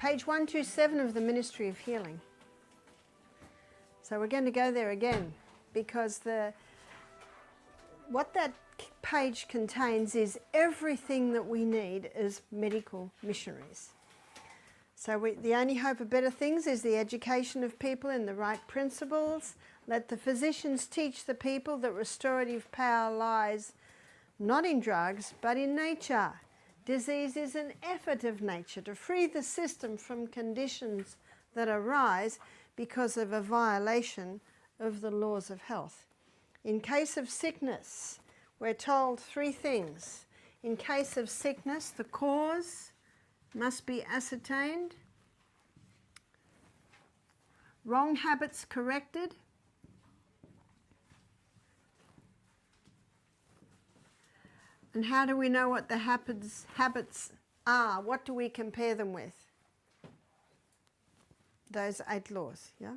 Page 127 of the Ministry of Healing. So we're going to go there again, because what that page contains is everything that we need as medical missionaries. So the only hope of better things is the education of people in the right principles. Let the physicians teach the people that restorative power lies not in drugs, but in nature. Disease is an effort of nature to free the system from conditions that arise because of a violation of the laws of health. In case of sickness, we're told three things. In case of sickness, the cause must be ascertained, wrong habits corrected, and how do we know what the habits are? What do we compare them with? Those 8 laws, yeah?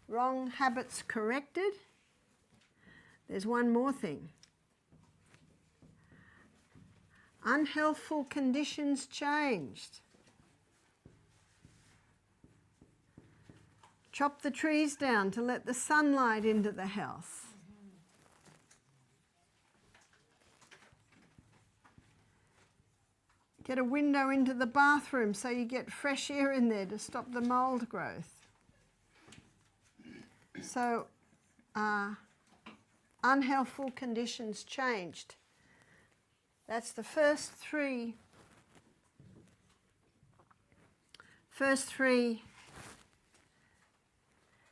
Wrong habits corrected. There's one more thing. Unhealthful conditions changed. Chop the trees down to let the sunlight into the house. Get a window into the bathroom so you get fresh air in there to stop the mold growth. So, unhealthful conditions changed. That's the first three.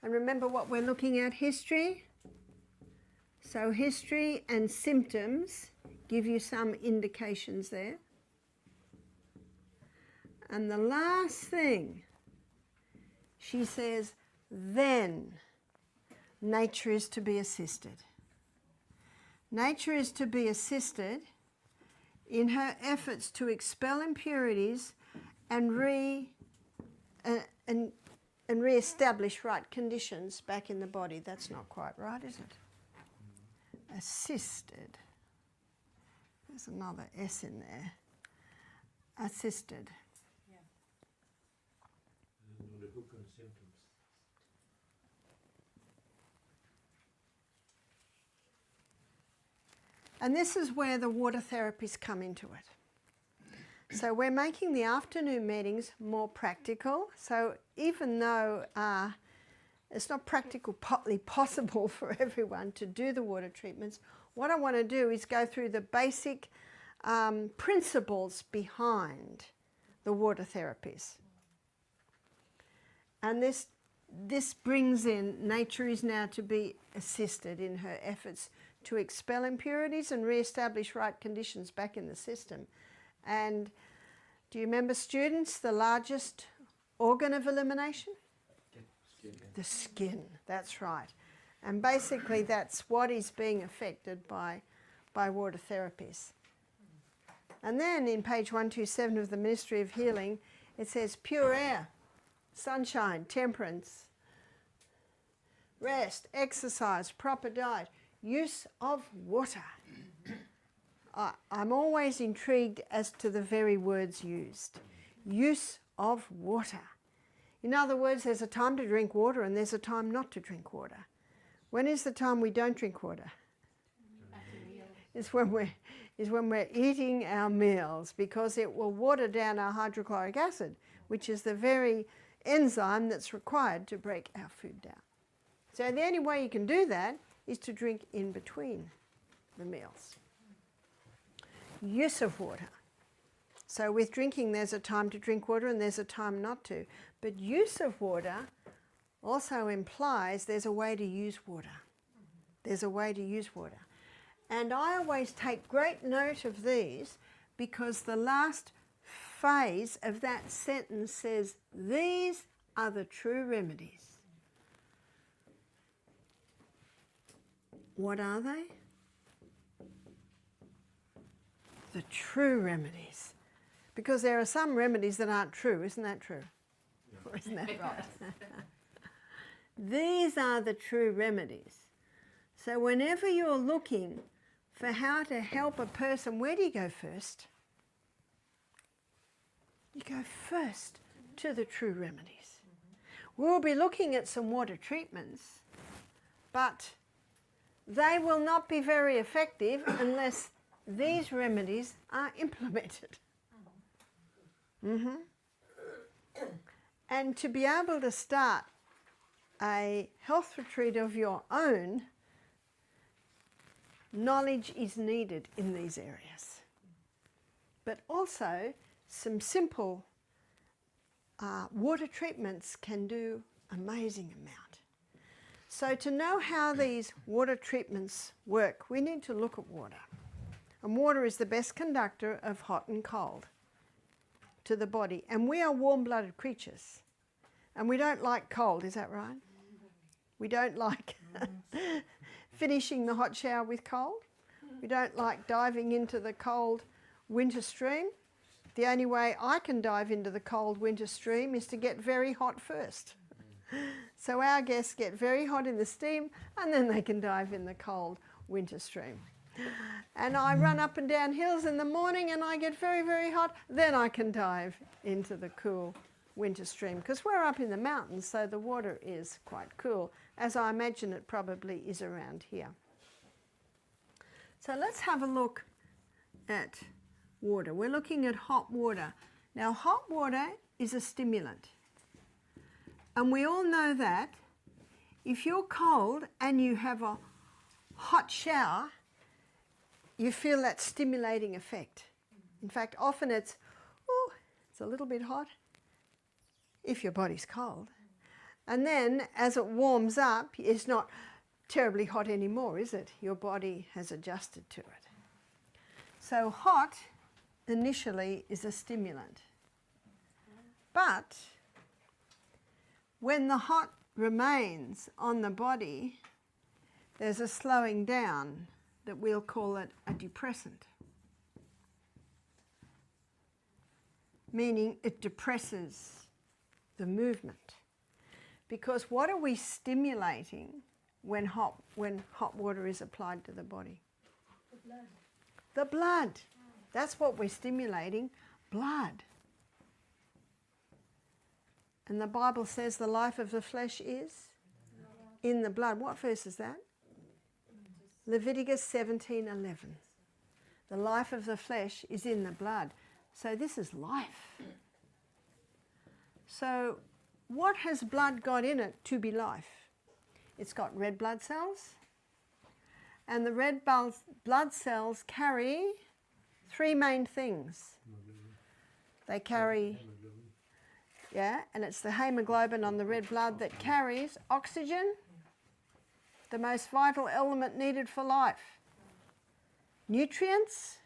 And remember what we're looking at, history. So history and symptoms give you some indications there. And the last thing, she says, then nature is to be assisted. Nature is to be assisted in her efforts to expel impurities and re-establish right conditions back in the body. That's not quite right, is it? Assisted. There's another S in there. Assisted. The hook on symptoms. And this is where the water therapies come into it. So we're making the afternoon meetings more practical. So even though it's not practically possible for everyone to do the water treatments, what I want to do is go through the basic principles behind the water therapies. And this brings in, nature is now to be assisted in her efforts to expel impurities and re-establish right conditions back in the system. And do you remember, students, the largest organ of elimination? Skin. The skin, that's right. And basically that's what is being affected by water therapies. And then in page 127 of the Ministry of Healing, it says pure air, sunshine, temperance, rest, exercise, proper diet, use of water. I'm always intrigued as to the very words used. Use of water. In other words, there's a time to drink water and there's a time not to drink water. When is the time we don't drink water? It's when we're eating our meals, because it will water down our hydrochloric acid, which is the very enzyme that's required to break our food down. So the only way you can do that is to drink in between the meals. Use of water. So with drinking, there's a time to drink water and there's a time not to. But use of water also implies there's a way to use water. There's a way to use water. And I always take great note of these, because the last phase of that sentence says, these are the true remedies. What are they? The true remedies. Because there are some remedies that aren't true, isn't that true? Yeah. Isn't that right? These are the true remedies. So whenever you're looking for how to help a person, where do you go first? You go first to the true remedies. We'll be looking at some water treatments, but they will not be very effective unless these remedies are implemented. And to be able to start a health retreat of your own, knowledge is needed in these areas. But also, some simple water treatments can do amazing amount. So to know how these water treatments work, we need to look at water. And water is the best conductor of hot and cold to the body. And we are warm-blooded creatures. And we don't like cold, is that right? We don't like finishing the hot shower with cold. We don't like diving into the cold winter stream. The only way I can dive into the cold winter stream is to get very hot first. So our guests get very hot in the steam and then they can dive in the cold winter stream. And I run up and down hills in the morning and I get very, very hot. Then I can dive into the cool winter stream because we're up in the mountains, so the water is quite cool, as I imagine it probably is around here. So let's have a look at water. We're looking at hot water. Now, hot water is a stimulant. And we all know that if you're cold and you have a hot shower, you feel that stimulating effect. In fact, often it's a little bit hot if your body's cold. And then as it warms up, it's not terribly hot anymore, is it? Your body has adjusted to it. So hot initially is a stimulant. But when the hot remains on the body, there's a slowing down that we'll call it a depressant. Meaning it depresses the movement. Because what are we stimulating when hot water is applied to the body? The blood. The blood. That's what we're stimulating, blood. And the Bible says the life of the flesh is in the blood. What verse is that? Leviticus 17:11. The life of the flesh is in the blood. So this is life. So what has blood got in it to be life? It's got red blood cells. And the red blood cells carry three main things. They carry, and it's the hemoglobin on the red blood that carries oxygen, the most vital element needed for life. Nutrients.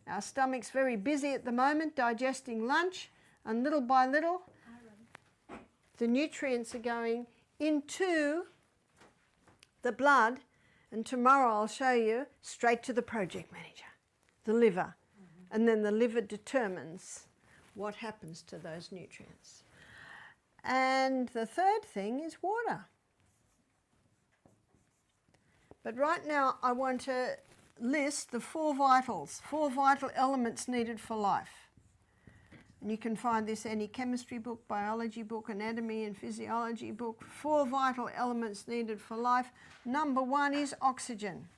Our stomach's very busy at the moment digesting lunch, and little by little, the nutrients are going into the blood, and tomorrow I'll show you straight to the project manager, the liver, and then the liver determines what happens to those nutrients. And the third thing is water. But right now I want to list the four vital elements needed for life. And you can find this any chemistry book, biology book, anatomy and physiology book. 4 vital elements needed for life. Number 1 is oxygen.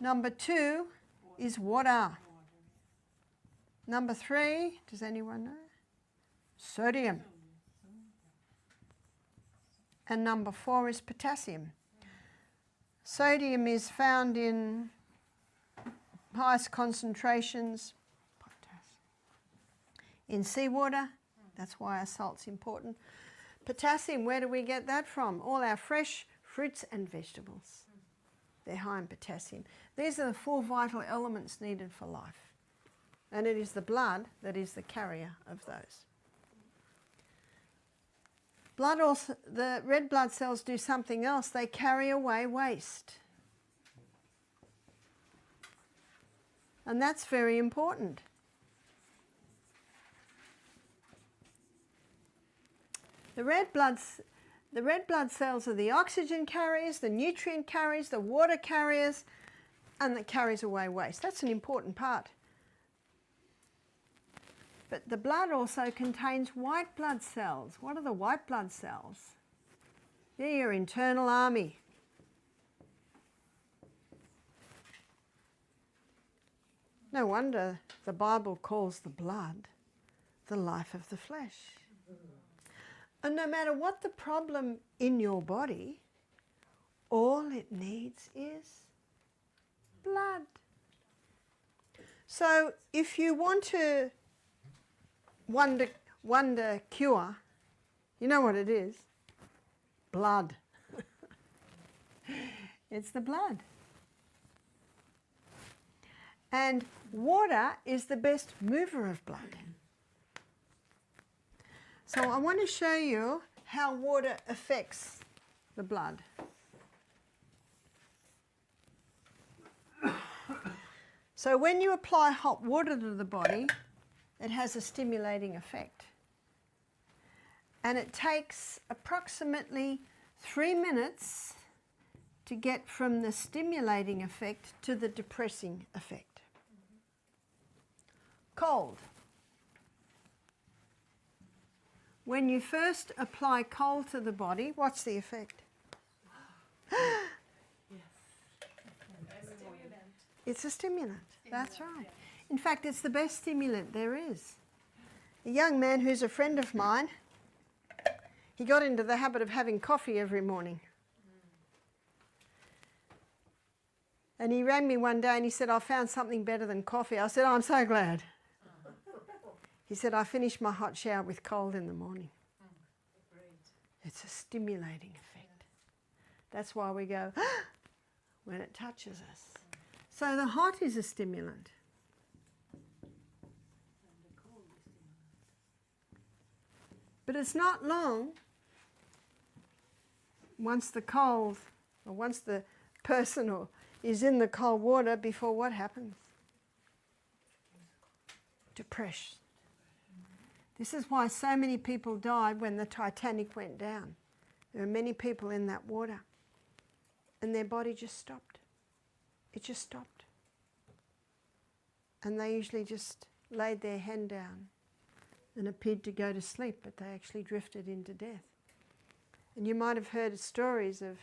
Number 2 is water. Number 3, does anyone know? Sodium. And number 4 is potassium. Sodium is found in highest concentrations in seawater. That's why our salt's important. Potassium, where do we get that from? All our fresh fruits and vegetables. They're high in potassium. These are the 4 vital elements needed for life. And it is the blood that is the carrier of those. Blood also, the red blood cells do something else. They carry away waste. And that's very important. The red blood cells are the oxygen carriers, the nutrient carriers, the water carriers, and that carries away waste. That's an important part. But the blood also contains white blood cells. What are the white blood cells? They're your internal army. No wonder the Bible calls the blood the life of the flesh. And no matter what the problem in your body, all it needs is blood. So if you want to wonder cure, you know what it is? Blood. It's the blood. And water is the best mover of blood. So I want to show you how water affects the blood. So when you apply hot water to the body, it has a stimulating effect. And it takes approximately 3 minutes to get from the stimulating effect to the depressing effect. Cold. When you first apply cold to the body, what's the effect? It's a stimulant, that's right. In fact, it's the best stimulant there is. A young man who's a friend of mine, he got into the habit of having coffee every morning. And he rang me one day and he said, I found something better than coffee. I said, oh, I'm so glad. He said, I finish my hot shower with cold in the morning. It's a stimulating effect. That's why we go, when it touches us. So the hot is a stimulant. But it's not long once the cold, or once the person is in the cold water before what happens? Depression. This is why so many people died when the Titanic went down. There were many people in that water and their body just stopped. It just stopped. And they usually just laid their hand down and appeared to go to sleep, but they actually drifted into death. And you might have heard stories of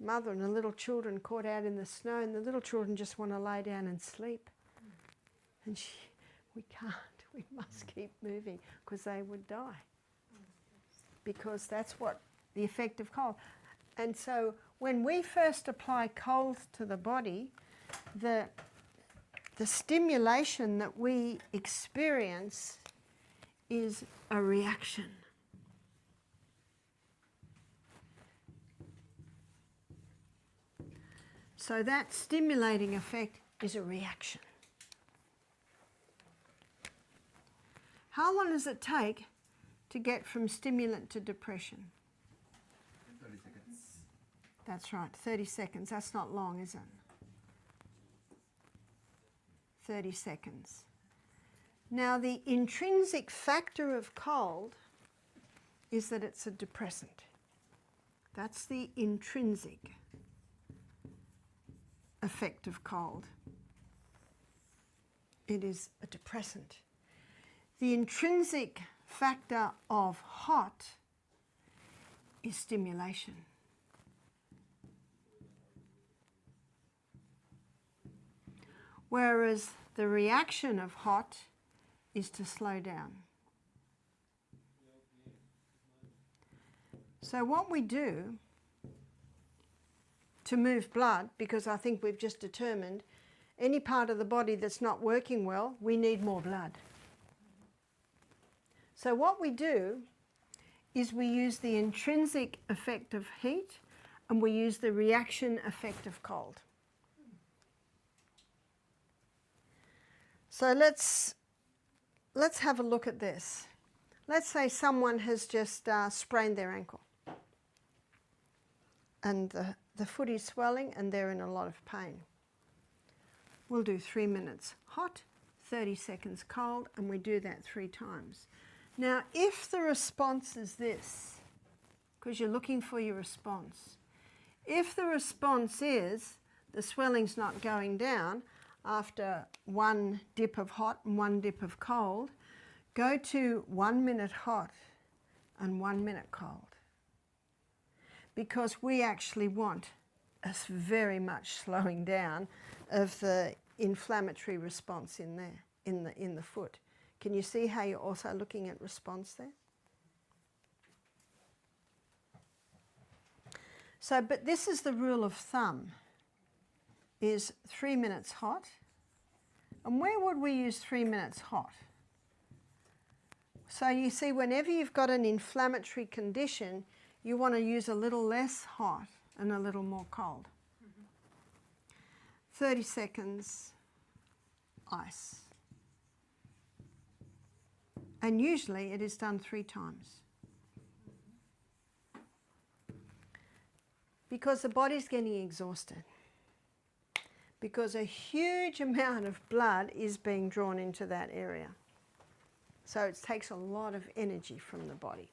mother and the little children caught out in the snow, and the little children just want to lay down and sleep. And we can't. We must keep moving because they would die. Because that's what the effect of cold. And so when we first apply cold to the body, the stimulation that we experience is a reaction. So that stimulating effect is a reaction. How long does it take to get from stimulant to depression? 30 seconds. That's right, 30 seconds. That's not long, is it? 30 seconds. Now, the intrinsic factor of cold is that it's a depressant. That's the intrinsic effect of cold. It is a depressant. The intrinsic factor of hot is stimulation. Whereas the reaction of hot is to slow down. So what we do to move blood, because I think we've just determined any part of the body that's not working well, we need more blood. So what we do is we use the intrinsic effect of heat and we use the reaction effect of cold. So let's have a look at this. Let's say someone has just sprained their ankle and the foot is swelling and they're in a lot of pain. We'll do 3 minutes hot, 30 seconds cold, and we do that 3 times. Now, if the response is this, because you're looking for your response, if the response is the swelling's not going down after 1 dip of hot and 1 dip of cold, go to 1 minute hot and 1 minute cold, because we actually want a very much slowing down of the inflammatory response in there, in the foot. Can you see how you're also looking at response there? So, but this is the rule of thumb, is 3 minutes hot. And where would we use 3 minutes hot? So you see, whenever you've got an inflammatory condition, you want to use a little less hot and a little more cold. 30 seconds, ice. And usually it is done 3 times. Because the body's getting exhausted. Because a huge amount of blood is being drawn into that area. So it takes a lot of energy from the body.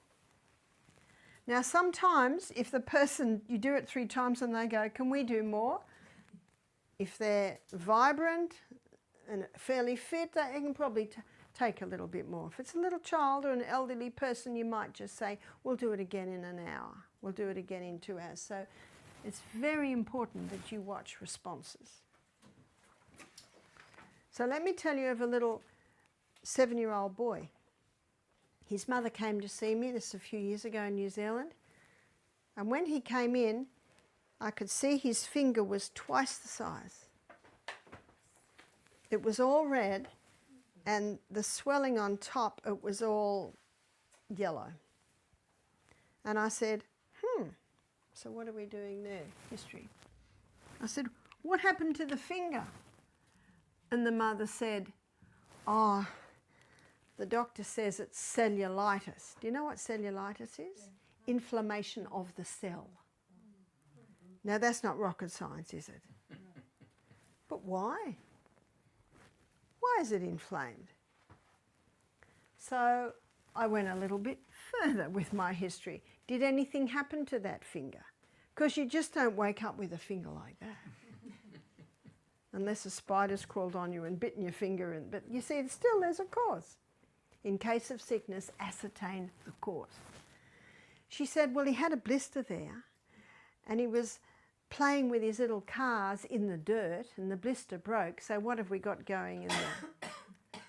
Now sometimes if the person, you do it 3 times and they go, can we do more? If they're vibrant and fairly fit, they can probably take a little bit more. If it's a little child or an elderly person, you might just say, we'll do it again in an hour. We'll do it again in 2 hours. So it's very important that you watch responses. So let me tell you of a little 7-year-old boy. His mother came to see me, this a few years ago in New Zealand. And when he came in, I could see his finger was twice the size. It was all red, and the swelling on top, it was all yellow. And I said, so what are we doing there? History. I said, what happened to the finger? And the mother said, oh, the doctor says it's cellulitis. Do you know what cellulitis is? Yeah. Inflammation of the cell. Now that's not rocket science, is it? But why? Why is it inflamed? So I went a little bit further with my history. Did anything happen to that finger? Because you just don't wake up with a finger like that. Unless a spider's crawled on you and bitten your finger. But you see, still there's a cause. In case of sickness, ascertain the cause. She said, well, he had a blister there and he was playing with his little cars in the dirt and the blister broke. So what have we got going in there?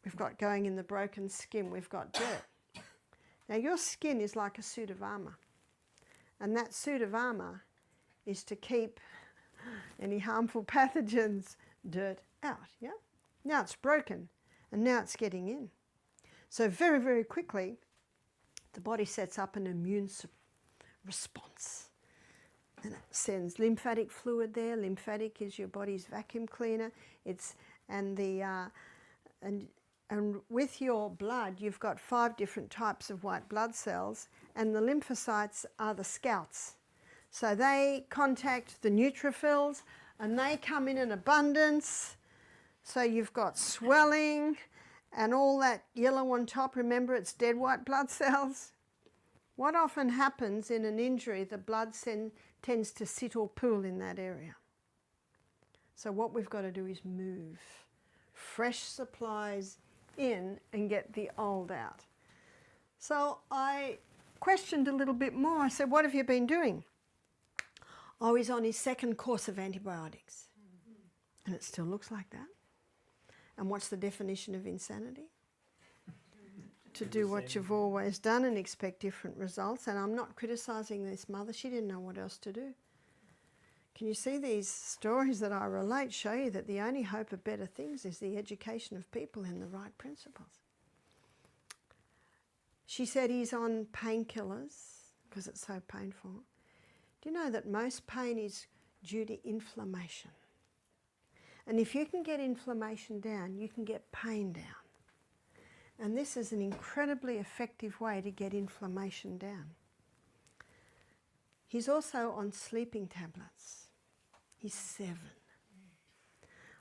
We've got going in the broken skin, we've got dirt. Now your skin is like a suit of armour. And that suit of armour is to keep any harmful pathogens, dirt out, yeah? Now it's broken and now it's getting in. So very, very quickly, the body sets up an immune response. And it sends lymphatic fluid there. Lymphatic is your body's vacuum cleaner. And with your blood, you've got 5 different types of white blood cells, and the lymphocytes are the scouts. So they contact the neutrophils, and they come in abundance. So you've got swelling, and all that yellow on top. Remember, it's dead white blood cells. What often happens in an injury, the blood tends to sit or pool in that area. So what we've got to do is move fresh supplies in and get the old out. So I questioned a little bit more. I said, what have you been doing? Oh, he's on his 2nd course of antibiotics. And it still looks like that. And what's the definition of insanity? To do what you've always done and expect different results. And I'm not criticising this mother. She didn't know what else to do. Can you see these stories that I relate show you that the only hope of better things is the education of people in the right principles? She said he's on painkillers because it's so painful. Do you know that most pain is due to inflammation? And if you can get inflammation down, you can get pain down. And this is an incredibly effective way to get inflammation down. He's also on sleeping tablets. He's 7.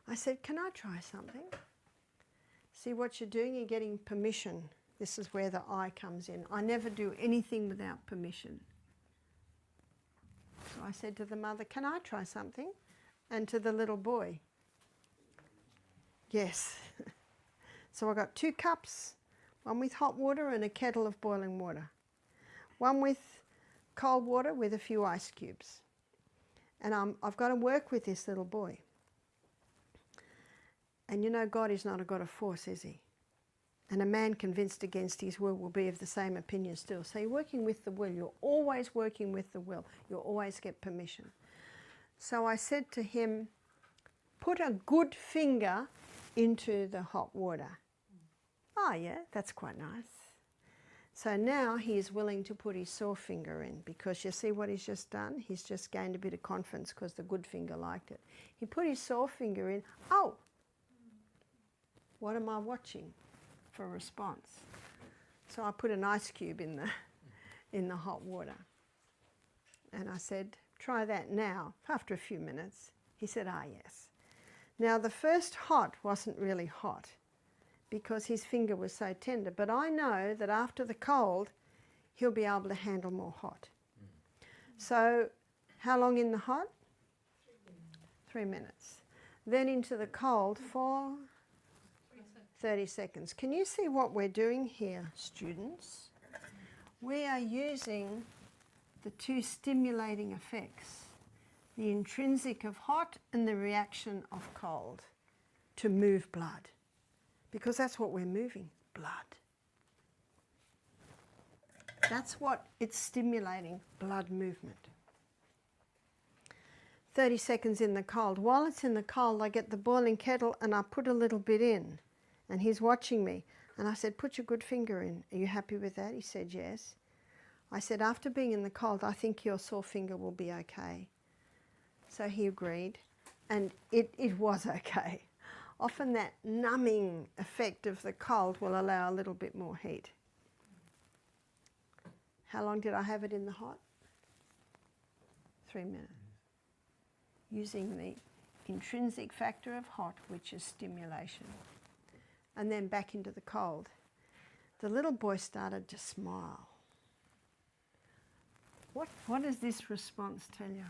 I said, can I try something? See what you're doing? You're getting permission. This is where the I comes in. I never do anything without permission. So I said to the mother, can I try something? And to the little boy, yes. So I got 2 cups, one with hot water and a kettle of boiling water. One with cold water with a few ice cubes. And I've got to work with this little boy. And you know, God is not a God of force, is he? And a man convinced against his will be of the same opinion still. So you're working with the will. You're always working with the will. You'll always get permission. So I said to him, put a good finger into the hot water. Oh yeah, that's quite nice. So now he is willing to put his sore finger in, because you see what he's just done? He's just gained a bit of confidence because the good finger liked it. He put his sore finger in. Oh, what am I watching for a response? So I put an ice cube in the hot water. And I said, try that now. After a few minutes, he said, ah, yes. Now the first hot wasn't really hot, because his finger was so tender. But I know that after the cold, he'll be able to handle more hot. So how long in the hot? 3 minutes. Then into the cold for 30 seconds. Can you see what we're doing here, students? We are using the 2 stimulating effects, the intrinsic of hot and the reaction of cold, to move blood. Because that's what we're moving, blood. That's what it's stimulating, blood movement. 30 seconds in the cold. While it's in the cold, I get the boiling kettle and I put a little bit in. And he's watching me. And I said, put your good finger in. Are you happy with that? He said, yes. I said, after being in the cold, I think your sore finger will be okay. So he agreed. And it was okay. Often that numbing effect of the cold will allow a little bit more heat. How long did I have it in the hot? 3 minutes. Using the intrinsic factor of hot, which is stimulation. And then back into the cold. The little boy started to smile. What does this response tell you?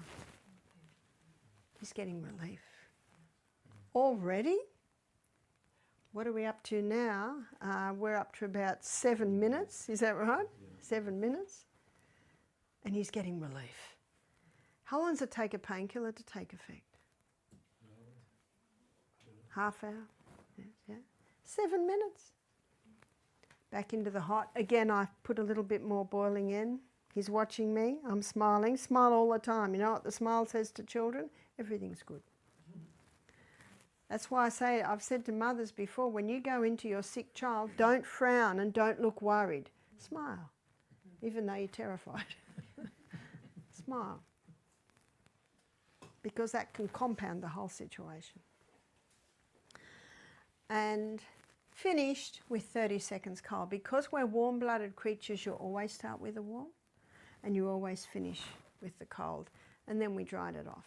He's getting relief. Already? What are we up to now? We're up to about 7 minutes, is that right? Yeah. 7 minutes. And he's getting relief. How long does it take a painkiller to take effect? Half hour? Yeah. 7 minutes. Back into the hot. Again, I put a little bit more boiling in. He's watching me. I'm smiling. Smile all the time. You know what the smile says to children? Everything's good. That's why I've said to mothers before, when you go into your sick child, don't frown and don't look worried. Smile, even though you're terrified. Smile. Because that can compound the whole situation. And finished with 30 seconds cold. Because we're warm-blooded creatures, you always start with the warm and you always finish with the cold. And then we dried it off.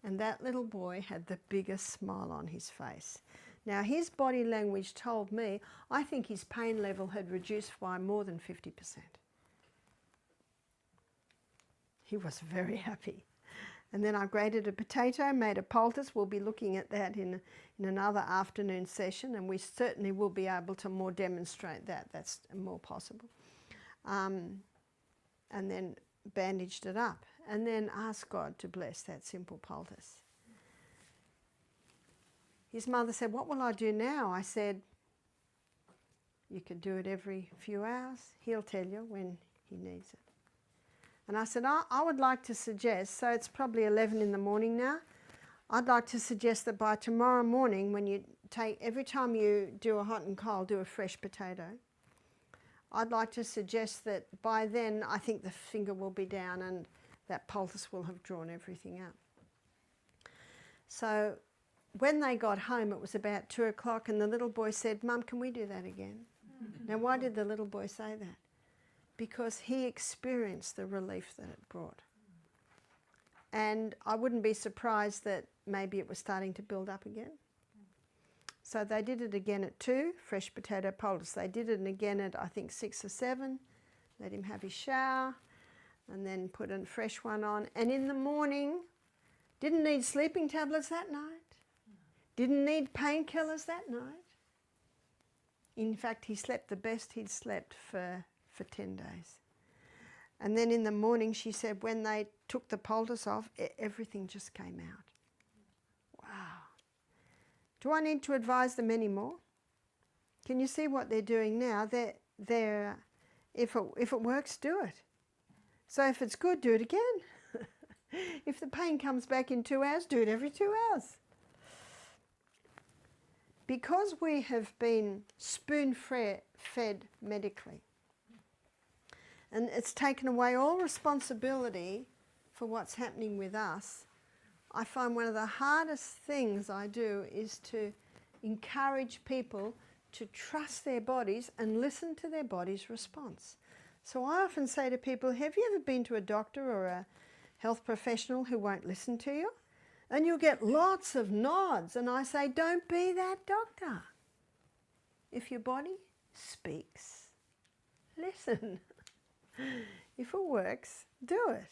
And that little boy had the biggest smile on his face. Now his body language told me, I think his pain level had reduced by more than 50%. He was very happy. And then I grated a potato, made a poultice. We'll be looking at that in another afternoon session, and we certainly will be able to more demonstrate that. That's more possible. And then bandaged it up. And then asked God to bless that simple poultice. His mother said, what will I do now? I said, you could do it every few hours. He'll tell you when he needs it. And I said, I would like to suggest, so it's probably 11 in the morning now, I'd like to suggest that by tomorrow morning, when you take, every time you do a hot and cold, do a fresh potato. I'd like to suggest that by then, I think the finger will be down and that poultice will have drawn everything out. So when they got home, it was about 2 o'clock, and the little boy said, Mum, can we do that again? Now, why did the little boy say that? Because he experienced the relief that it brought. And I wouldn't be surprised that maybe it was starting to build up again. So they did it again at 2, fresh potato poultice. They did it again at, I think, 6 or 7. Let him have his shower and then put a fresh one on. And in the morning, didn't need sleeping tablets that night. Didn't need painkillers that night. In fact, he slept the best he'd slept for 10 days. And then in the morning, she said, when they took the poultice off, everything just came out. Wow. Do I need to advise them anymore? Can you see what they're doing now? If it works, do it. So if it's good, do it again. If the pain comes back in 2 hours, do it every 2 hours. Because we have been spoon-fed medically, and it's taken away all responsibility for what's happening with us, I find one of the hardest things I do is to encourage people to trust their bodies and listen to their body's response. So I often say to people, have you ever been to a doctor or a health professional who won't listen to you? And you'll get lots of nods. And I say, don't be that doctor. If your body speaks, listen. If it works, do it.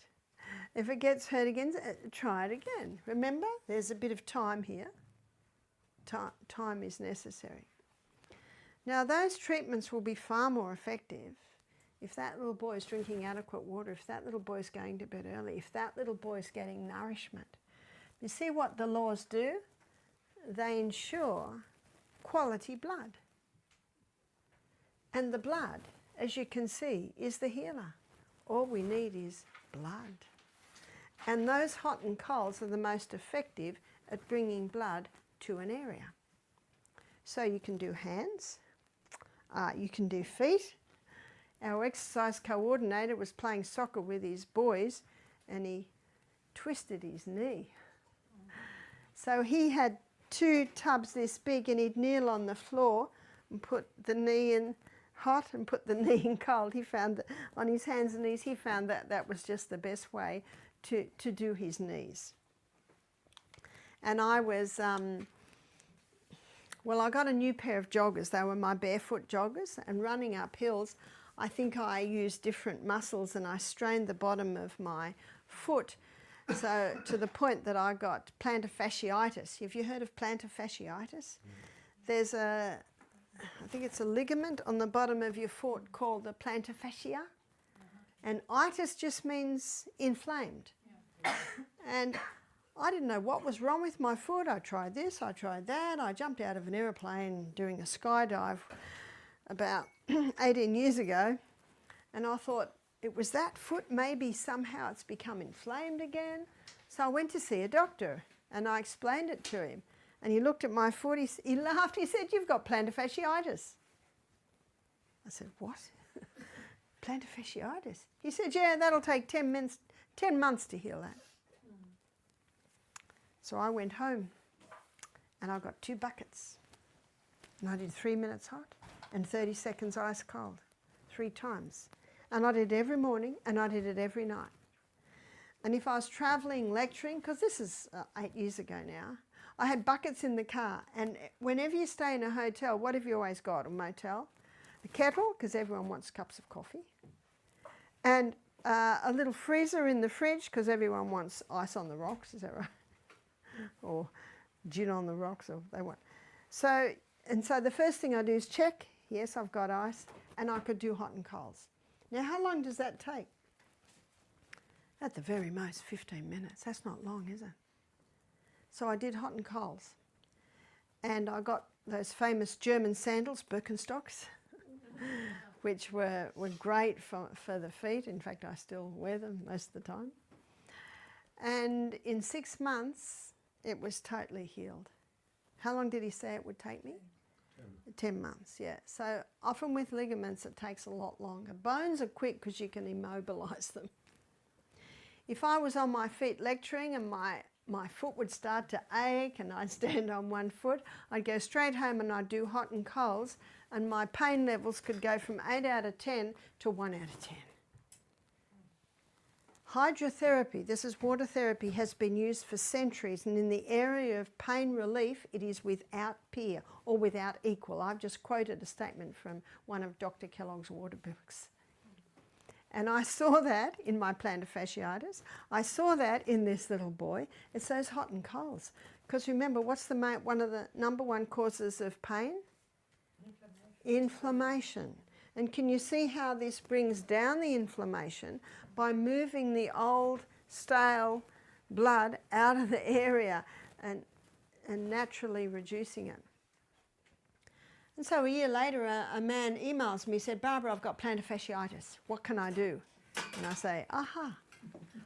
If it gets hurt again, try it again. Remember, there's a bit of time here. Time is necessary. Now, those treatments will be far more effective if that little boy is drinking adequate water, if that little boy is going to bed early, if that little boy is getting nourishment. You see what the laws do? They ensure quality blood. And the blood, as you can see, is the healer. All we need is blood. And those hot and colds are the most effective at bringing blood to an area. So you can do hands, you can do feet. Our exercise coordinator was playing soccer with his boys and he twisted his knee. So he had 2 tubs this big and he'd kneel on the floor and put the knee in hot and put the knee in cold. He found that on his hands and knees, he found that that was just the best way to do his knees. And I was, well, I got a new pair of joggers. They were my barefoot joggers, and running up hills, I think I used different muscles and I strained the bottom of my foot. So to the point that I got plantar fasciitis. Have you heard of plantar fasciitis? There's I think it's a ligament on the bottom of your foot called the plantar fascia. And itis just means inflamed. And I didn't know what was wrong with my foot. I tried this, I tried that. I jumped out of an aeroplane doing a skydive about 18 years ago. And I thought, it was that foot, maybe somehow it's become inflamed again. So I went to see a doctor and I explained it to him. And he looked at my foot, he laughed, he said, you've got plantar fasciitis. I said, what? Plantar fasciitis? He said, yeah, that'll take 10 months to heal that. So I went home and I got 2 buckets. And I did 3 minutes hot and 30 seconds ice cold, 3 times. And I did it every morning and I did it every night. And if I was travelling, lecturing, because this is 8 years ago now, I had buckets in the car. And whenever you stay in a hotel, what have you always got? A motel? A kettle, because everyone wants cups of coffee. And a little freezer in the fridge, because everyone wants ice on the rocks, is that right? Or gin on the rocks, or they want. So the first thing I do is check, yes, I've got ice, and I could do hot and colds. Now, how long does that take? At the very most, 15 minutes. That's not long, is it? So I did hot and colds. And I got those famous German sandals, Birkenstocks, which were great for the feet. In fact, I still wear them most of the time. And in 6 months, it was totally healed. How long did he say it would take me? 10 months, yeah. So often with ligaments, it takes a lot longer. Bones are quick because you can immobilise them. If I was on my feet lecturing and my foot would start to ache and I'd stand on one foot, I'd go straight home and I'd do hot and colds, and my pain levels could go from 8 out of 10 to 1 out of 10. Hydrotherapy, this is water therapy, has been used for centuries, and in the area of pain relief, it is without peer or without equal. I've just quoted a statement from one of Dr. Kellogg's water books. And I saw that in my plantar fasciitis. I saw that in this little boy. It's those hot and colds. Because remember, what's one of the number 1 causes of pain? Inflammation. And can you see how this brings down the inflammation by moving the old, stale blood out of the area and naturally reducing it? And so a year later, a man emails me, said, Barbara, I've got plantar fasciitis. What can I do? And I say, aha,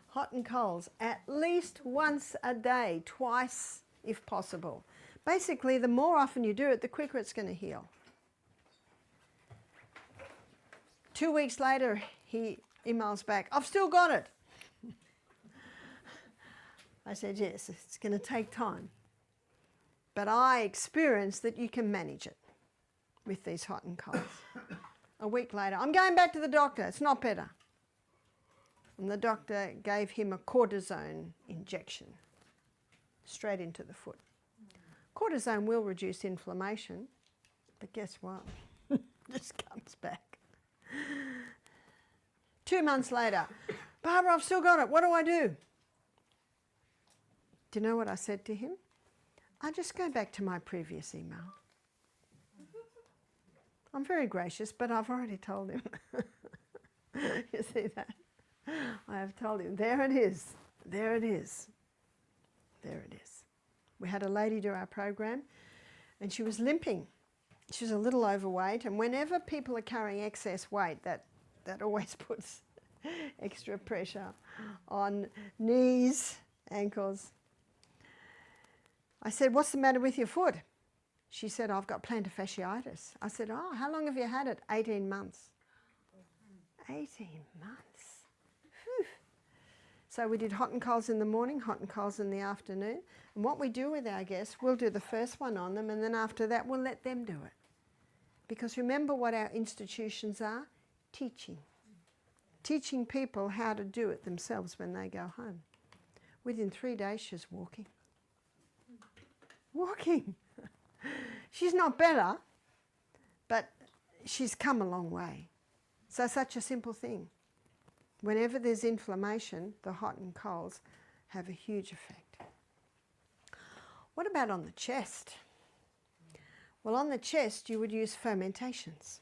hot and colds, at least once a day, twice if possible. Basically, the more often you do it, the quicker it's going to heal. 2 weeks later, he emails back, I've still got it. I said, yes, it's going to take time. But I experienced that you can manage it with these hot and colds. A week later, I'm going back to the doctor. It's not better. And the doctor gave him a cortisone injection straight into the foot. Cortisone will reduce inflammation, but guess what? It just comes back. 2 months later, Barbara, I've still got it. What do I do? Do you know what I said to him? I just go back to my previous email. I'm very gracious, but I've already told him. You see that? I have told him. There it is. There it is. There it is. We had a lady do our program, and she was limping. She was a little overweight, and whenever people are carrying excess weight, that always puts extra pressure on knees, ankles. I said, what's the matter with your foot? She said, I've got plantar fasciitis. I said, oh, how long have you had it? 18 months. 18 months. Whew. So we did hot and colds in the morning, hot and colds in the afternoon. And what we do with our guests, we'll do the first one on them, and then after that we'll let them do it. Because remember what our institutions are? Teaching. Teaching people how to do it themselves when they go home. Within 3 days she's walking. Walking. She's not better, but she's come a long way. So such a simple thing. Whenever there's inflammation, the hot and colds have a huge effect. What about on the chest? Well, on the chest you would use fermentations.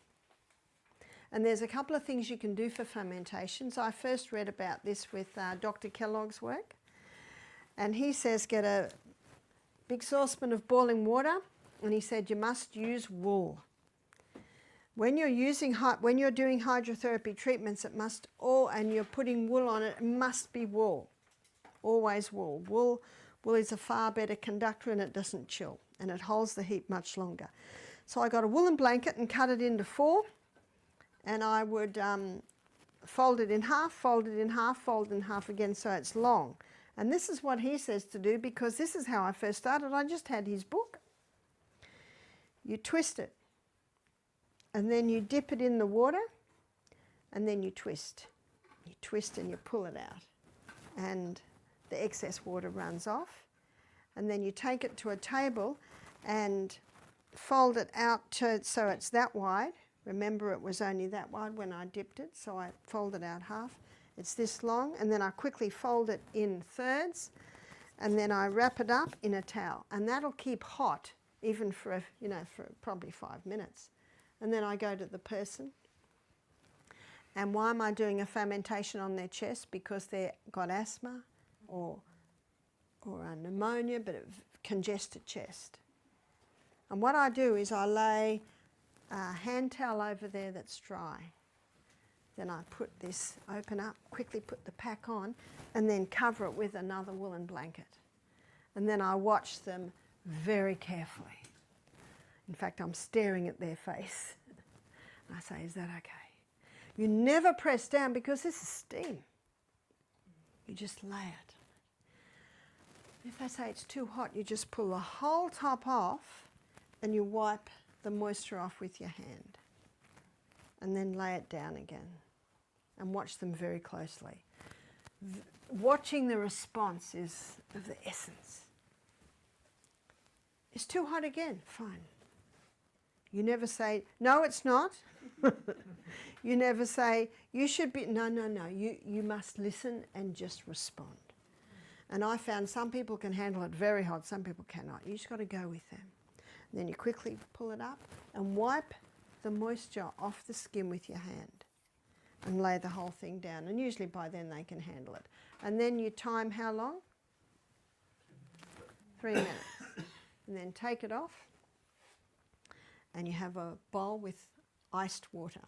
And there's a couple of things you can do for fermentations. I first read about this with Dr. Kellogg's work. And he says get a big saucepan of boiling water, and he said you must use wool. When you're doing hydrotherapy treatments, it must and you're putting wool on it, it must be wool. Always wool. Wool is a far better conductor, and it doesn't chill, and it holds the heat much longer. So I got a woolen blanket and cut it into 4, and I would fold it in half, fold it in half, fold it in half again so it's long. And this is what he says to do, because this is how I first started. I just had his book. You twist it, and then you dip it in the water, and then you twist. You twist and you pull it out, and the excess water runs off. And then you take it to a table and fold it out so it's that wide. Remember, it was only that wide when I dipped it, so I fold it out half. It's this long, and then I quickly fold it in thirds, and then I wrap it up in a towel, and that'll keep hot even for probably 5 minutes. And then I go to the person. And why am I doing a fermentation on their chest? Because they've got asthma or a pneumonia, but a congested chest. And what I do is I lay a hand towel over there that's dry. Then I put this, open up, quickly put the pack on, and then cover it with another woolen blanket. And then I watch them very carefully. In fact, I'm staring at their face. And I say, is that okay? You never press down, because this is steam. You just lay it. If they say it's too hot, you just pull the whole top off and you wipe the moisture off with your hand. And then lay it down again. And watch them very closely. Watching the response is of the essence. It's too hot again. Fine. You never say, no, it's not. You never say, you should be, no. You must listen and just respond. And I found some people can handle it very hot, some people cannot. You just got to go with them. And then you quickly pull it up and wipe the moisture off the skin with your hand and lay the whole thing down. And usually by then they can handle it. And then you time how long? 3 minutes. And then take it off and you have a bowl with iced water.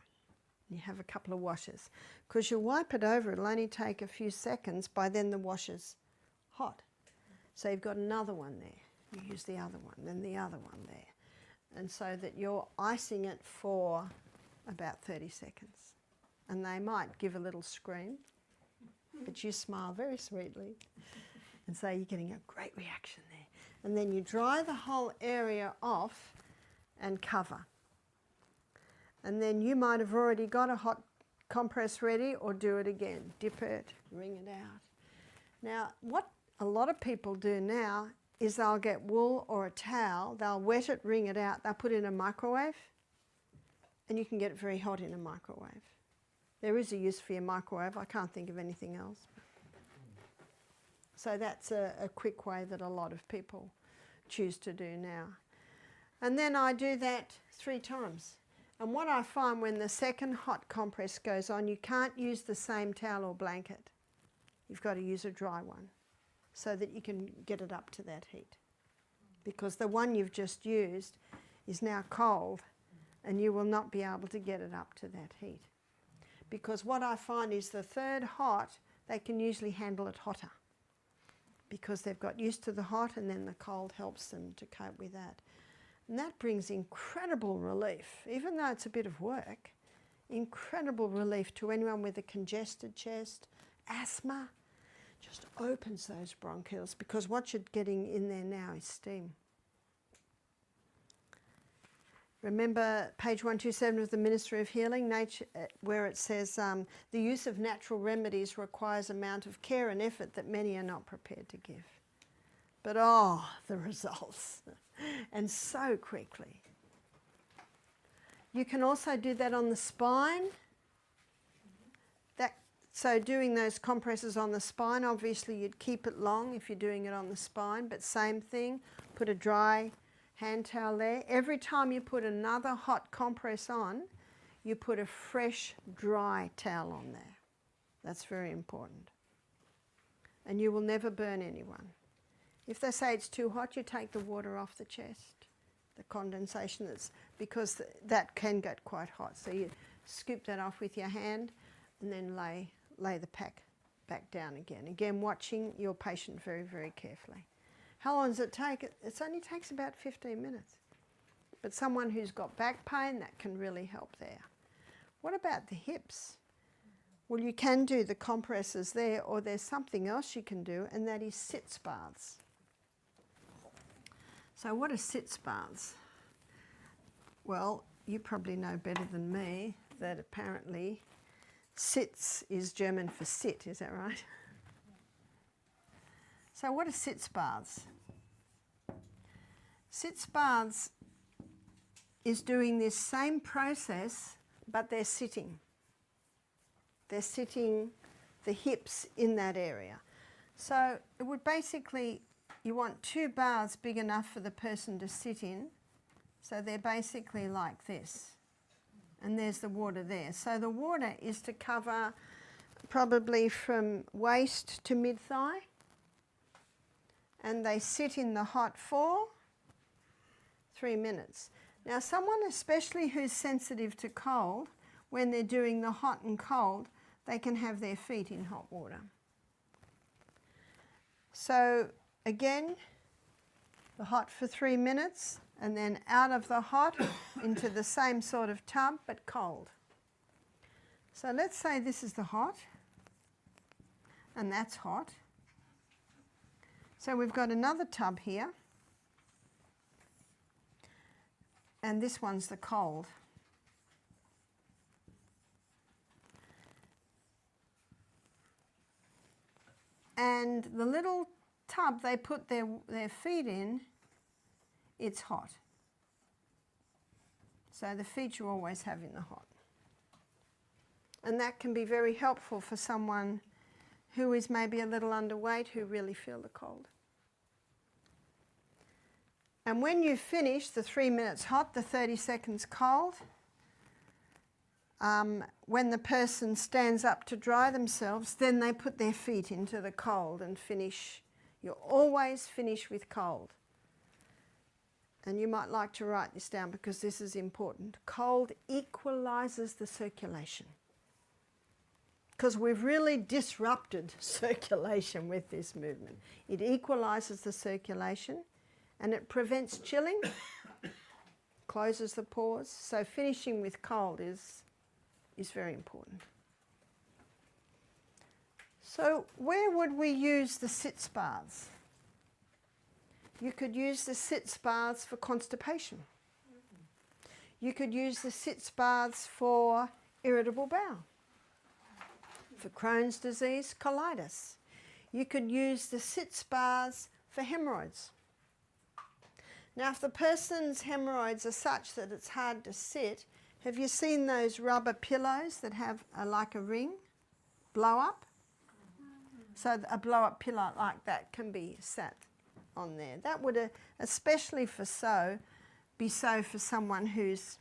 You have a couple of washes. Because you wipe it over, it'll only take a few seconds. By then the washer's hot. So you've got another one there. You use the other one, then the other one there. And so that you're icing it for about 30 seconds. And they might give a little scream, but you smile very sweetly and say you're getting a great reaction there. And then you dry the whole area off and cover. And then you might have already got a hot compress ready, or do it again. Dip it, wring it out. Now, what a lot of people do now is they'll get wool or a towel, they'll wet it, wring it out, they'll put it in a microwave, and you can get it very hot in a microwave. There is a use for your microwave. I can't think of anything else. So that's a quick way that a lot of people choose to do now. And then I do that 3 times. And what I find when the second hot compress goes on, you can't use the same towel or blanket. You've got to use a dry one so that you can get it up to that heat. Because the one you've just used is now cold and you will not be able to get it up to that heat. Because what I find is the third hot, they can usually handle it hotter because they've got used to the hot, and then the cold helps them to cope with that. And that brings incredible relief, even though it's a bit of work, incredible relief to anyone with a congested chest, asthma. Just opens those bronchioles, because what you're getting in there now is steam. Remember page 127 of the Ministry of Healing, where it says, the use of natural remedies requires amount of care and effort that many are not prepared to give. But oh, the results, and so quickly. You can also do that on the spine. So doing those compresses on the spine, obviously you'd keep it long if you're doing it on the spine, but same thing, put a dry hand towel there. Every time you put another hot compress on, you put a fresh, dry towel on there. That's very important. And you will never burn anyone. If they say it's too hot, you take the water off the chest, the condensation, because that can get quite hot. So you scoop that off with your hand and then lay the pack back down again. Again, watching your patient very, very carefully. How long does it take? It only takes about 15 minutes. But someone who's got back pain, that can really help there. What about the hips? Well, you can do the compresses there, or there's something else you can do, and that is sitz baths. So what are sitz baths? Well, you probably know better than me that apparently sitz is German for sit, is that right? So what are sitz baths? Sitz baths is doing this same process, but they're sitting. They're sitting the hips in that area. So it would basically, you want 2 baths big enough for the person to sit in. So they're basically like this. And there's the water there. So the water is to cover probably from waist to mid-thigh. And they sit in the hot for 3 minutes. Now, someone especially who's sensitive to cold, when they're doing the hot and cold, they can have their feet in hot water. So again, the hot for 3 minutes, and then out of the hot into the same sort of tub, but cold. So let's say this is the hot, and that's hot. So we've got another tub here, and this one's the cold. And the little tub they put their feet in, it's hot. So the feet you always have in the hot. And that can be very helpful for someone who is maybe a little underweight, who really feel the cold. And when you finish the 3 minutes hot, the 30 seconds cold, when the person stands up to dry themselves, then they put their feet into the cold and finish. You always finish with cold. And you might like to write this down because this is important. Cold equalizes the circulation. Because we've really disrupted circulation with this movement. It equalizes the circulation and it prevents chilling, closes the pores. So finishing with cold is very important. So where would we use the sitz baths? You could use the sitz baths for constipation. You could use the sitz baths for irritable bowel. For Crohn's disease, colitis. You could use the sitz baths for hemorrhoids. Now, if the person's hemorrhoids are such that it's hard to sit, have you seen those rubber pillows that have like a ring, blow up? So a blow up pillow like that can be sat on there. That would, especially for be so for someone who's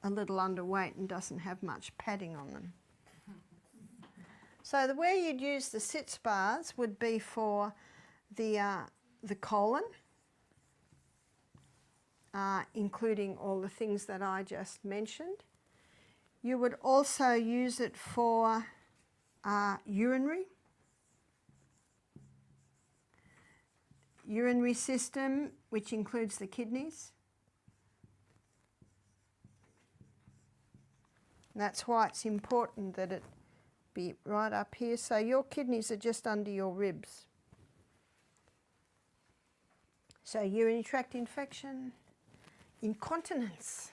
a little underweight and doesn't have much padding on them. So the way you'd use the sitz baths would be for the colon, including all the things that I just mentioned. You would also use it for urinary system, which includes the kidneys. And that's why it's important that it be right up here. So your kidneys are just under your ribs. So urinary tract infection, incontinence.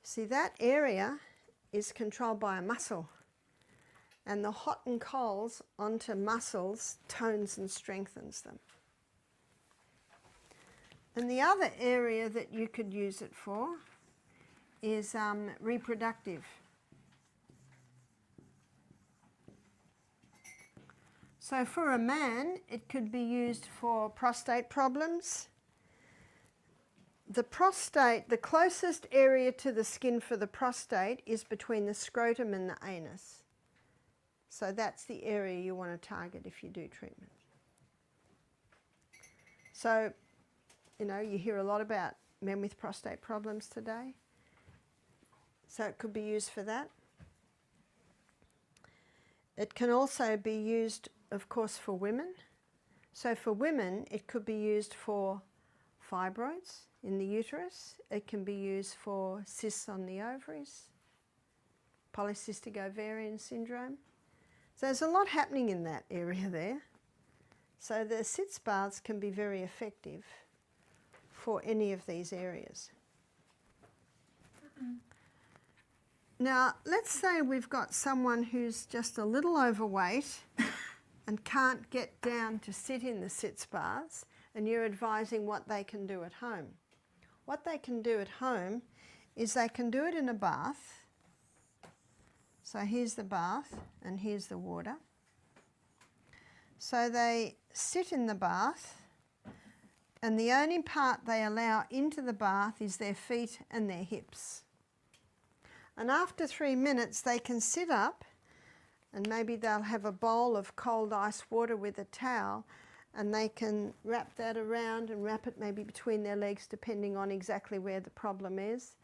See, that area is controlled by a muscle. And the hot and colds onto muscles tones and strengthens them. And the other area that you could use it for is reproductive. So for a man, it could be used for prostate problems. The prostate, the closest area to the skin for the prostate is between the scrotum and the anus. So that's the area you want to target if you do treatment. So, you know, you hear a lot about men with prostate problems today. So it could be used for that. It can also be used, of course, for women. So for women, it could be used for fibroids in the uterus. It can be used for cysts on the ovaries, polycystic ovarian syndrome. So there's a lot happening in that area there. So the sitz baths can be very effective for any of these areas. Now, let's say we've got someone who's just a little overweight and can't get down to sit in the sitz baths, and you're advising what they can do at home. What they can do at home is they can do it in a bath. So here's the bath and here's the water. So they sit in the bath, and the only part they allow into the bath is their feet and their hips. And after 3 minutes, they can sit up, and maybe they'll have a bowl of cold ice water with a towel, and they can wrap that around and wrap it maybe between their legs, depending on exactly where the problem is.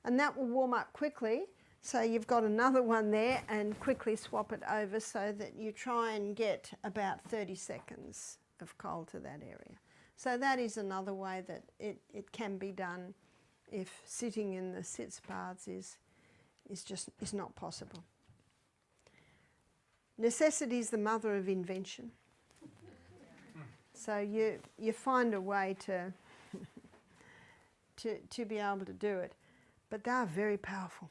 And that will warm up quickly. So you've got another one there, and quickly swap it over so that you try and get about 30 seconds of cold to that area. So that is another way that it can be done if sitting in the sitz baths is not possible. Necessity is the mother of invention. So you find a way to be able to do it. But they are very powerful.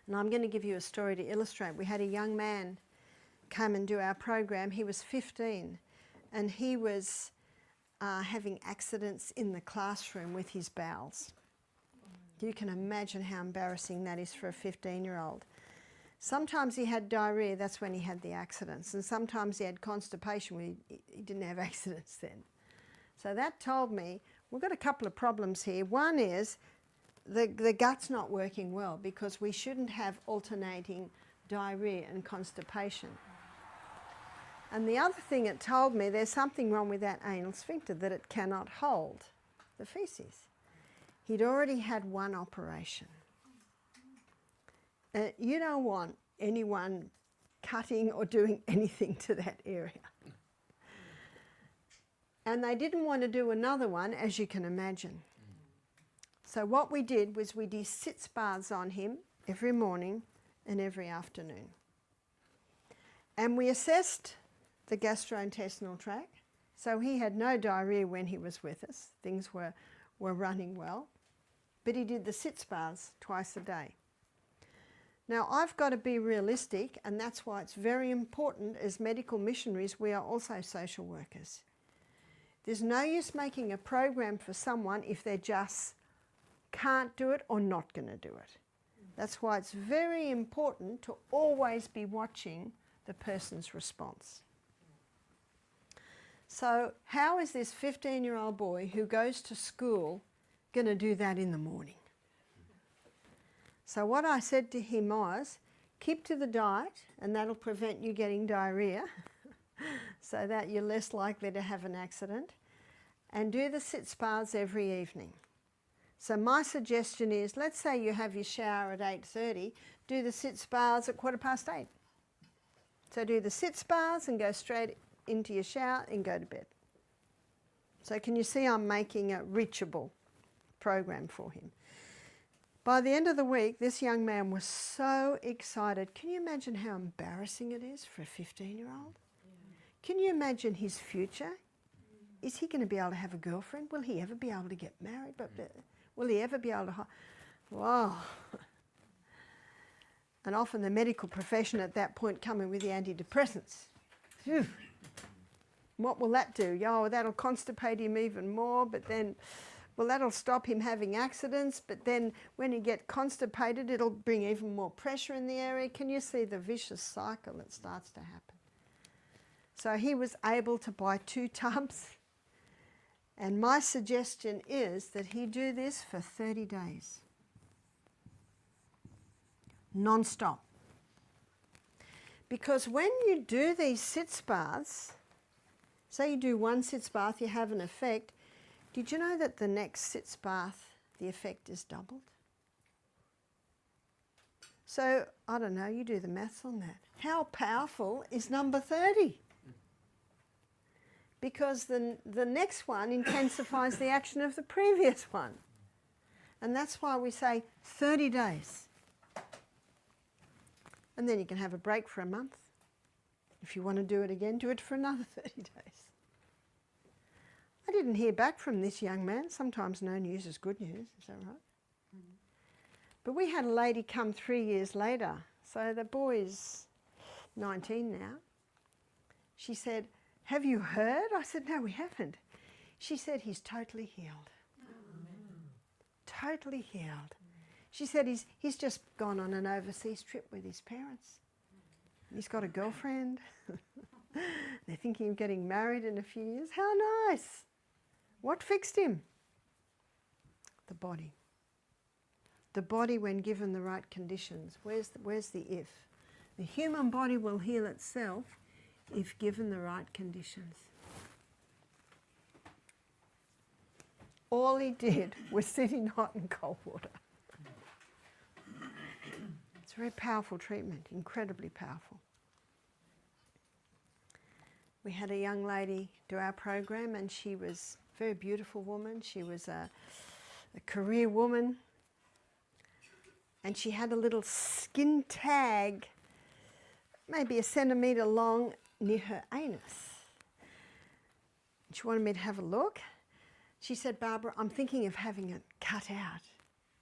And I'm going to give you a story to illustrate. We had a young man come and do our program. He was 15, and he was having accidents in the classroom with his bowels. You can imagine how embarrassing that is for a 15-year-old. Sometimes he had diarrhea, that's when he had the accidents, and sometimes he had constipation when he didn't have accidents then. So that told me, we've got a couple of problems here. One is, the gut's not working well, because we shouldn't have alternating diarrhea and constipation. And the other thing it told me, there's something wrong with that anal sphincter, that it cannot hold the feces. He'd already had one operation. You don't want anyone cutting or doing anything to that area. And they didn't want to do another one, as you can imagine. So what we did was we did sitz baths on him every morning and every afternoon. And we assessed the gastrointestinal tract. So he had no diarrhea when he was with us. Things were running well. But he did the sitz baths twice a day. Now, I've got to be realistic, and that's why it's very important as medical missionaries, we are also social workers. There's no use making a program for someone if they just can't do it or not going to do it. That's why it's very important to always be watching the person's response. So how is this 15-year-old boy who goes to school going to do that in the morning? So what I said to him was, keep to the diet, and that'll prevent you getting diarrhea so that you're less likely to have an accident, and do the sitz baths every evening. So my suggestion is, let's say you have your shower at 8:30, do the sitz baths at 8:15. So do the sitz baths and go straight into your shower and go to bed. So can you see I'm making a reachable program for him? By the end of the week, this young man was so excited. Can you imagine how embarrassing it is for a 15-year-old? Can you imagine his future? Is he going to be able to have a girlfriend? Will he ever be able to get married? But will he ever be able to... Wow. And often the medical profession at that point come in with the antidepressants. Phew. What will that do? Oh, that'll constipate him even more, but then... Well, that'll stop him having accidents, but then when he gets constipated, it'll bring even more pressure in the area. Can you see the vicious cycle that starts to happen? So he was able to buy 2 tubs, and my suggestion is that he do this for 30 days, non-stop. Because when you do these sitz baths, say you do one sitz bath, you have an effect. Did you know that the next sitz bath, the effect is doubled? So, I don't know, you do the maths on that. How powerful is number 30? Because the next one intensifies the action of the previous one. And that's why we say 30 days. And then you can have a break for a month. If you want to do it again, do it for another 30 days. I didn't hear back from this young man. Sometimes no news is good news, is that right? Mm-hmm. But we had a lady come 3 years later. So the boy's 19 now. She said, have you heard? I said, no, we haven't. She said, he's totally healed. Totally healed. She said, he's just gone on an overseas trip with his parents. He's got a girlfriend. They're thinking of getting married in a few years. How nice. What fixed him? The body. The body when given the right conditions. Where's the if? The human body will heal itself if given the right conditions. All he did was sit in hot and cold water. It's a very powerful treatment, incredibly powerful. We had a young lady do our program, and she was a very beautiful woman. She was a career woman, and she had a little skin tag, maybe 1 centimetre long, near her anus. She wanted me to have a look. She said, Barbara, I'm thinking of having it cut out.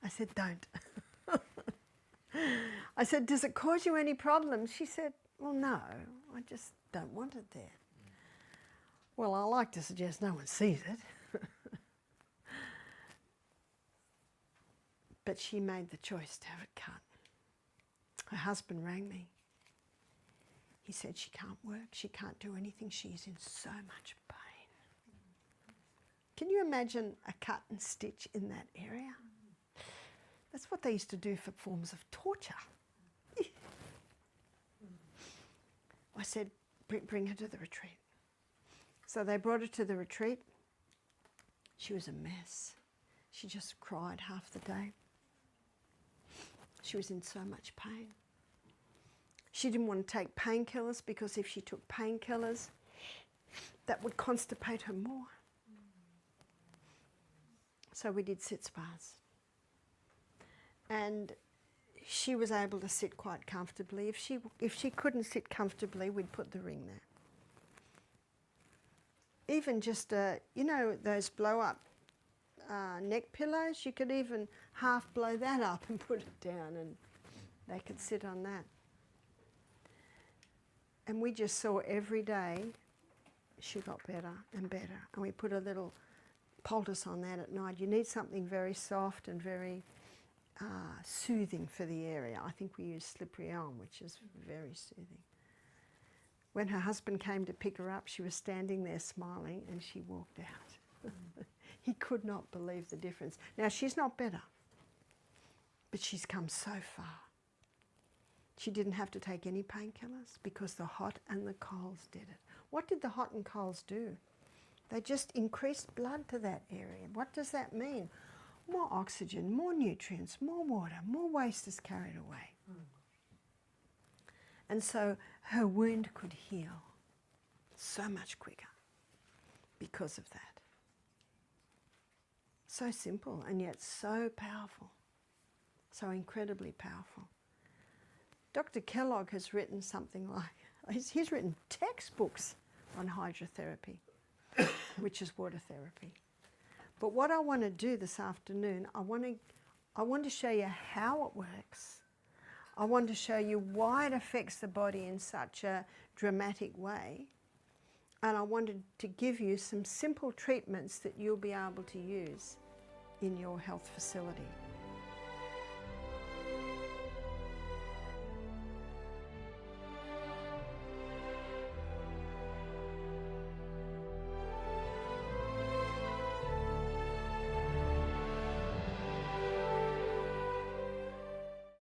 I said, don't. I said, does it cause you any problems? She said, well, no, I just don't want it there. Well, I like to suggest no one sees it. But she made the choice to have it cut. Her husband rang me. He said she can't work, she can't do anything, she's in so much pain. Can you imagine a cut and stitch in that area? That's what they used to do for forms of torture. I said, bring her to the retreat. So they brought her to the retreat. She was a mess. She just cried half the day. She was in so much pain. She didn't want to take painkillers because if she took painkillers, that would constipate her more. So we did sit spas. And she was able to sit quite comfortably. If she couldn't sit comfortably, we'd put the ring there. Even just, you know, those blow-up neck pillows, you could even half blow that up and put it down and they could sit on that. And we just saw every day she got better and better. And we put a little poultice on that at night. You need something very soft and very soothing for the area. I think we used slippery elm, which is very soothing. When her husband came to pick her up, she was standing there smiling and she walked out. He could not believe the difference. Now, she's not better, but she's come so far. She didn't have to take any painkillers because the hot and the colds did it. What did the hot and colds do? They just increased blood to that area. What does that mean? More oxygen, more nutrients, more water, more waste is carried away. And so her wound could heal so much quicker because of that. So simple and yet so powerful, so incredibly powerful. Dr. Kellogg has written something like, he's written textbooks on hydrotherapy, which is water therapy. But what I want to do this afternoon, I want to show you how it works. I want to show you why it affects the body in such a dramatic way. And I wanted to give you some simple treatments that you'll be able to use in your health facility.